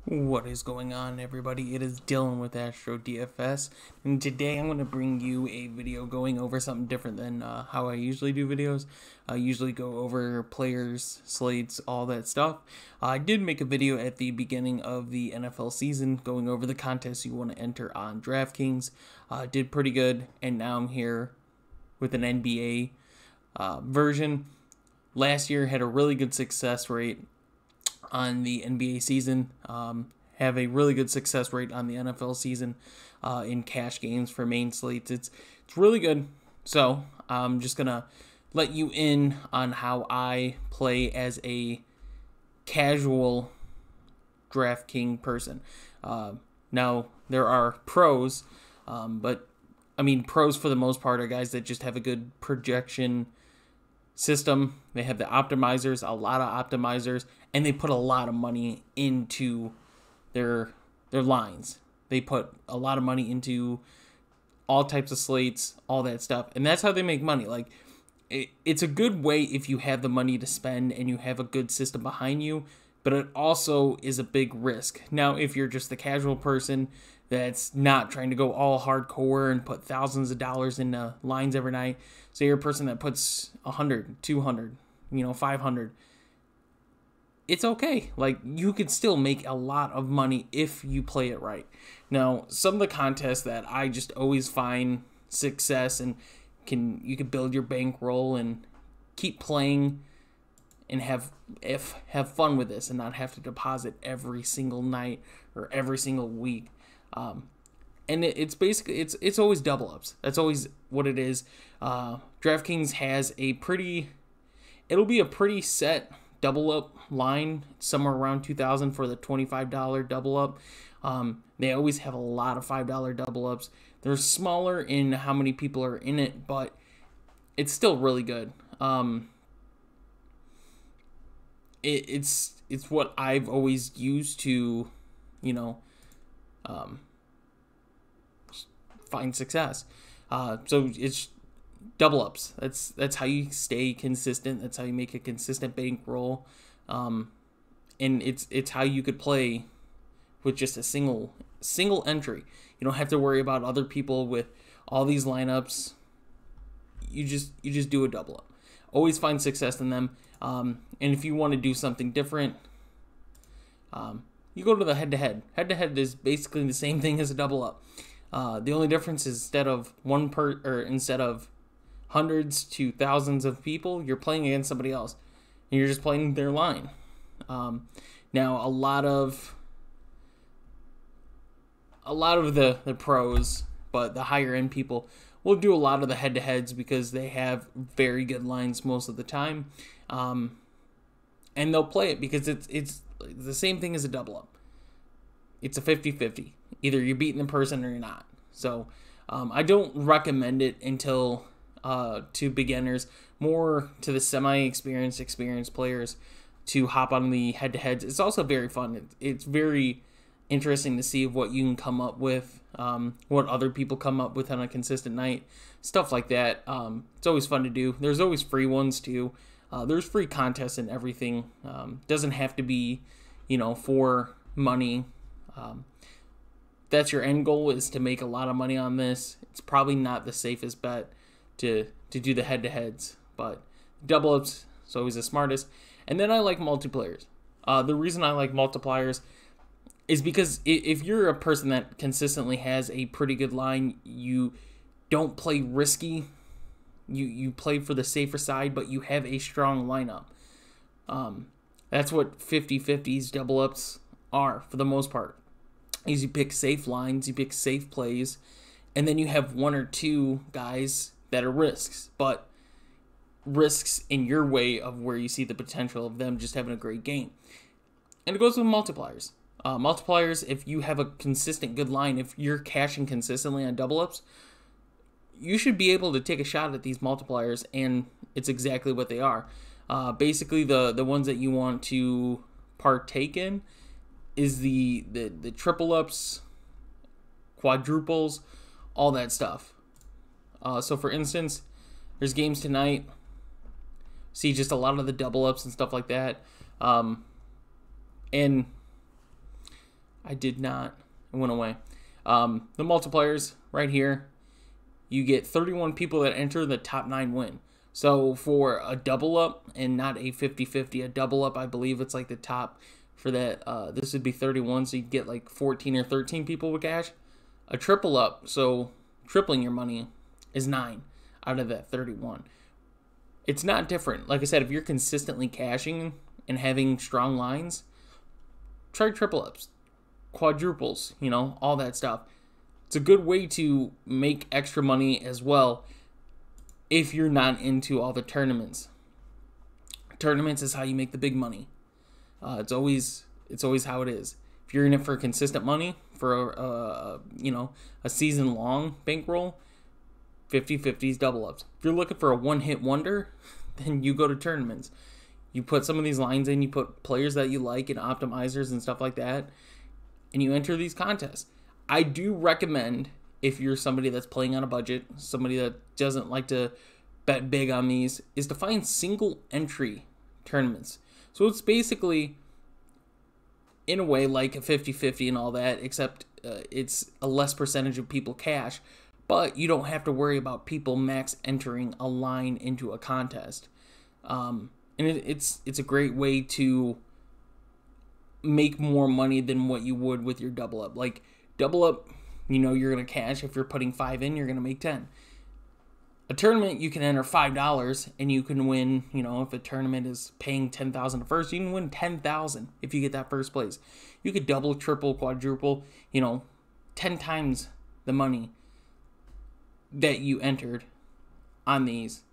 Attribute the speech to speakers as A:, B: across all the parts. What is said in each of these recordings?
A: What is going on, everybody? It is Dylan with Astrodfs, and today I'm going to bring you a video going over something different than how I usually do videos. I usually go over players, slates, all that stuff. I did make a video at the beginning of the NFL season going over the contests you want to enter on Draftkings. Did pretty good, and now I'm here with an NBA version. Last year had a really good success rate on the NBA season, have a really good success rate on the NFL season in cash games for main slates. It's really good. So I'm just gonna let you in on how I play as a casual DraftKings person. Now there are pros, but I mean pros for the most part are guys that just have a good projection system. They have the optimizers, a lot of optimizers, and they put a lot of money into their lines. They put a lot of money into all types of slates, all that stuff, and that's how they make money. Like it's a good way if you have the money to spend and you have a good system behind you, but it also is a big risk. Now, if you're just the casual person that's not trying to go all hardcore and put thousands of dollars into lines every night, so you're a person that puts 100, 200, 500, it's okay. Like, you could still make a lot of money if you play it right. Now, some of the contests that I just always find success and you can build your bankroll and keep playing and have fun with this and not have to deposit every single night or every single week. And it's basically it's always double ups. That's always what it is. DraftKings has it'll be a pretty set double up line somewhere around 2,000 for the $25 double up. They always have a lot of $5 double ups. They're smaller in how many people are in it, but it's still really good. It's what I've always used to, find success. So it's double ups. That's how you stay consistent. That's how you make a consistent bankroll. And it's how you could play with just a single entry. You don't have to worry about other people with all these lineups. You just do a double up. Always find success in them. And if you want to do something different, you go to the head-to-head. Head-to-head is basically the same thing as a double up. The only difference is instead of hundreds to thousands of people, you're playing against somebody else, and you're just playing their line. Now, a lot of the pros, but the higher end people will do a lot of the head-to-heads because they have very good lines most of the time, and they'll play it because it's the same thing as a double up. It's a 50-50. Either you're beating the person or you're not. So I don't recommend it until to beginners, more to the experienced players to hop on the head-to-heads. It's also very fun. It's very interesting to see what you can come up with, what other people come up with on a consistent night, stuff like that. It's always fun to do. There's always free ones too. There's free contests and everything. Doesn't have to be, for money. That's your end goal, is to make a lot of money on this. It's probably not the safest bet to do the head-to-heads, but double ups is always the smartest. And then I like multiplayers. The reason I like multipliers is because if you're a person that consistently has a pretty good line, you don't play risky. You play for the safer side, but you have a strong lineup. That's what 50-50s, double ups are for the most part. Is you pick safe lines, you pick safe plays, and then you have one or two guys that are risks, but risks in your way of where you see the potential of them just having a great game. And it goes with multipliers. Multipliers, if you have a consistent good line, if you're cashing consistently on double ups, you should be able to take a shot at these multipliers, and it's exactly what they are. Basically, the ones that you want to partake in is the triple ups, quadruples, all that stuff. So for instance, there's games tonight. See just a lot of the double ups and stuff like that. And I did not. It went away. The multipliers right here. You get 31 people that enter, the top 9 win. So for a double up and not a 50-50, a double up, I believe it's like the top for that. This would be 31, so you'd get like 14 or 13 people with cash. A triple up, so tripling your money, is 9 out of that 31. It's not different. Like I said, if you're consistently cashing and having strong lines, try triple ups, quadruples, all that stuff. It's a good way to make extra money as well if you're not into all the tournaments. Tournaments is how you make the big money. It's always how it is. If you're in it for consistent money, for a season long bankroll, 50-50s, double ups. If you're looking for a one-hit wonder, then you go to tournaments. You put some of these lines in, you put players that you like and optimizers and stuff like that, and you enter these contests. I do recommend, if you're somebody that's playing on a budget, somebody that doesn't like to bet big on these, is to find single entry tournaments. So it's basically, in a way, like a 50-50 and all that, except it's a less percentage of people cash, but you don't have to worry about people max entering a line into a contest. And it's a great way to make more money than what you would with your double up. Like, double up, you're going to cash. If you're putting 5 in, you're going to make 10. A tournament, you can enter $5 and you can win, if a tournament is paying $10,000 at first, you can win $10,000 if you get that first place. You could double, triple, quadruple, 10 times the money that you entered on these.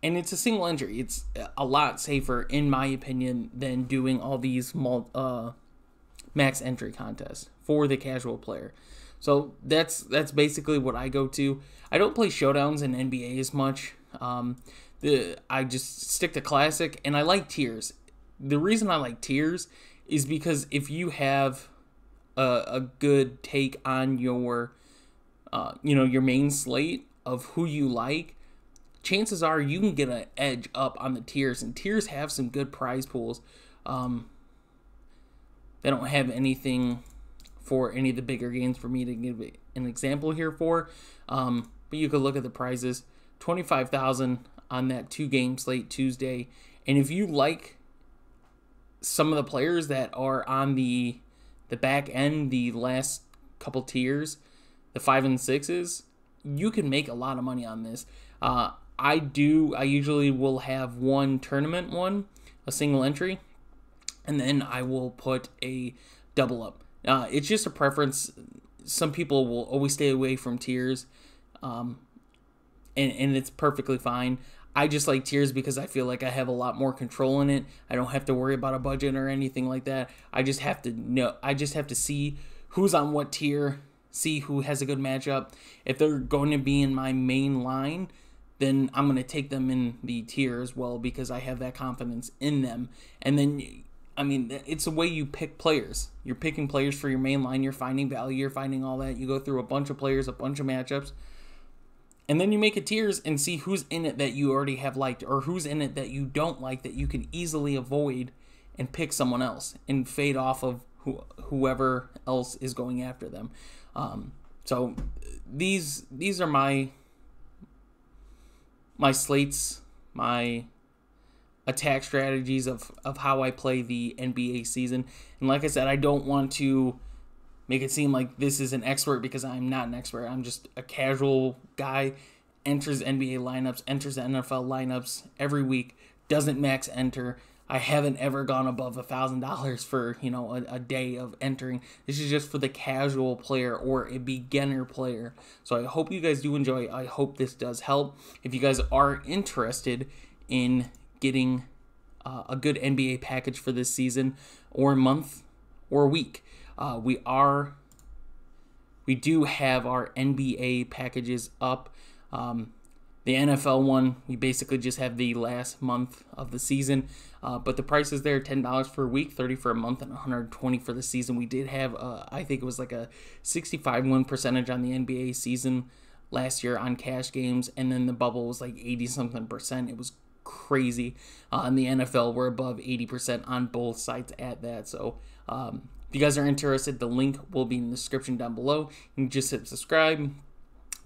A: And it's a single entry. It's a lot safer, in my opinion, than doing all these max entry contests for the casual player. So that's basically what I go to. I don't play showdowns in NBA as much. I just stick to classic, and I like tiers. The reason I like tiers is because if you have a good take on your your main slate of who you like, chances are you can get an edge up on the tiers, and tiers have some good prize pools. They don't have anything for any of the bigger games for me to give an example here for, but you could look at the prizes. $25,000 on that 2-game slate Tuesday, and if you like some of the players that are on the back end, the last couple tiers, the 5 and 6s, you can make a lot of money on this. I usually will have one tournament one, a single entry, and then I will put a double up. It's just a preference. Some people will always stay away from tiers, and it's perfectly fine. I just like tiers because I feel like I have a lot more control in it. I don't have to worry about a budget or anything like that. I just have to know. I just have to see who's on what tier, see who has a good matchup. If they're going to be in my main line, then I'm going to take them in the tier as well because I have that confidence in them. And then, it's the way you pick players. You're picking players for your main line. You're finding value. You're finding all that. You go through a bunch of players, a bunch of matchups. And then you make a tiers and see who's in it that you already have liked or who's in it that you don't like that you can easily avoid and pick someone else and fade off of whoever else is going after them. So these are my slates, my attack strategies of how I play the NBA season. And like I said, I don't want to make it seem like this is an expert because I'm not an expert. I'm just a casual guy, enters NBA lineups, enters NFL lineups every week, doesn't max enter. I haven't ever gone above $1,000 for, a day of entering. This is just for the casual player or a beginner player. So I hope you guys do enjoy. I hope this does help. If you guys are interested in getting a good NBA package for this season or month or week, we do have our NBA packages up. The NFL one, we basically just have the last month of the season, but the price is there, $10 for a week, $30 for a month, and $120 for the season. We did have, I think it was like a 65 win percentage on the NBA season last year on cash games, and then the bubble was like 80-something%. It was crazy. In the NFL, we're above 80% on both sides at that, so If you guys are interested, the link will be in the description down below. You can just hit subscribe,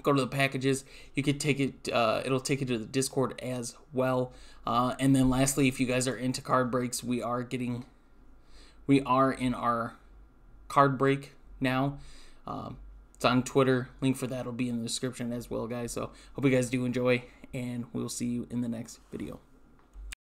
A: go to the packages. You could take it, it'll take you to the Discord as well. And then lastly, if you guys are into card breaks, we are in our card break now. It's on Twitter. Link for that will be in the description as well, guys. So hope you guys do enjoy, and we'll see you in the next video.